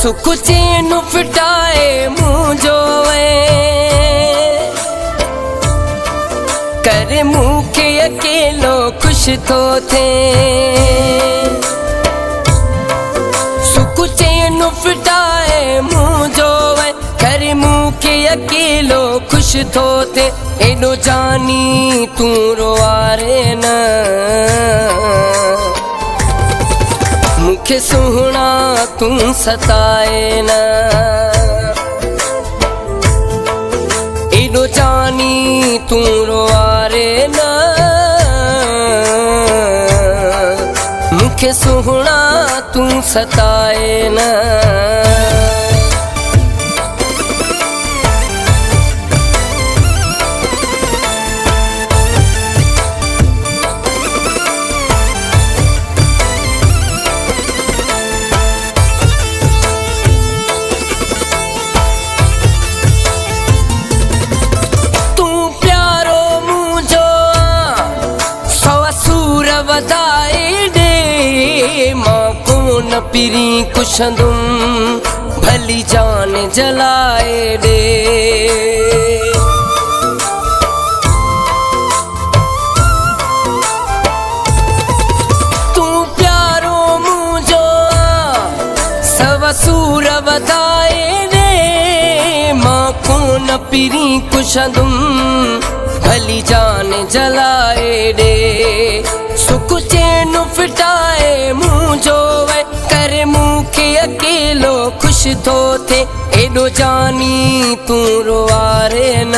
सुख चैन फिटाए मुझो करे मुखे अकेलो खुश तो थे। सुख चैन फिटाए मुझो करे मुखे अकेलो खुश तो थे। एडो जानी तू रोआरे न मुखे सुहना तू सताए न। एडो जानी तू रोआरे न मुखे सुहना तू सताए न। न पिरी कुशंदुम भली जान जलाए दे। तू प्यारो मुझो सवसूर वधाए दे। मां को न पिरी कुशंदुम भली जान जलाए दे। सुख चैन फिटाए मुझो करे मुखे अकेलो खुश तो थे। एडो जानी तू रोआरे न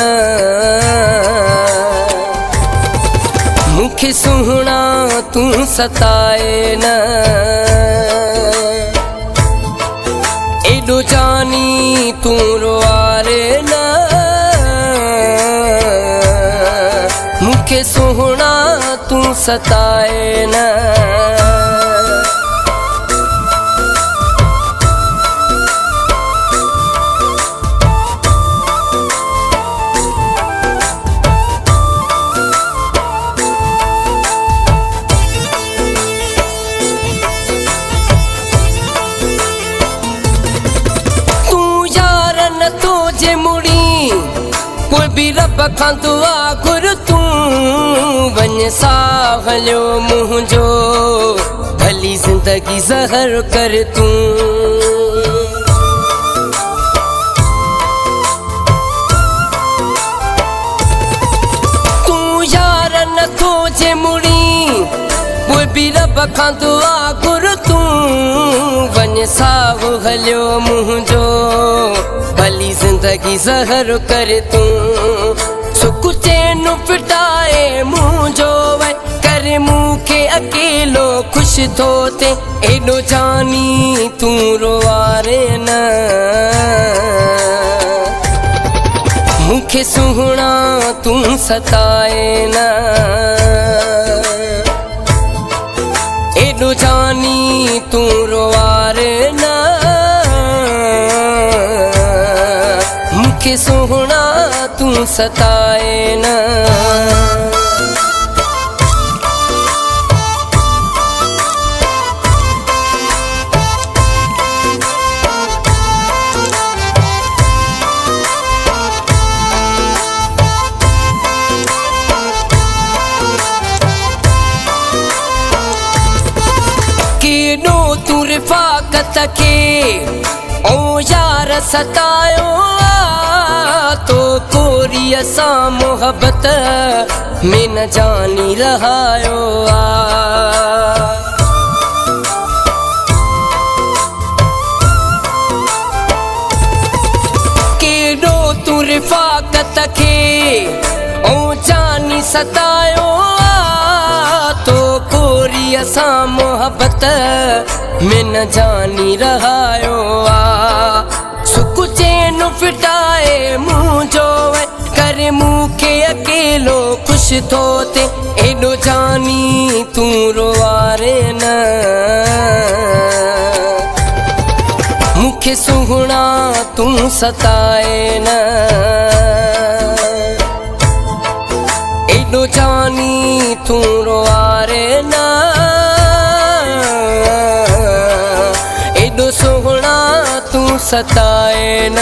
मुखे सुहना तू सताए न। एडो जानी तू रोआरे न मुखे सुहना तू सताए न। कोई भी रब खां दुआ घुर तू वन साहलियो मुझो भली जिंदगी ज़हर कर तू। तू यार न थो जे मुड़ी कोई भी रब खां दुआ घुर तू वन साहलियो मुझो भली जिंदगी ज़हर कर तू। सुख चैन फिटाए मुझो करे मुखे अकेलो खुश तो थे। एडो जानी तू रोआरे न मुखे सुहना तू सताए न। एडो जानी तू रोआरे न मुखे सुहना तू सताए न। केडो तू रिफाकत के ओ यार सतायो तो कोरी असा मोहब्बत में न जानी रहायो केडो तू रिफाकत के ओ जानी सतायो तो कोरी असा मोहब्बत में न जानी रहायो। सुख चैन फिटाए मुझो करे मुखे अकेलो खुश तो थे। एडो जानी तू रोआरे न मुखे सुहना तू सताए न। एडो जानी तू रोआरे न एडो सुहना तू सताए न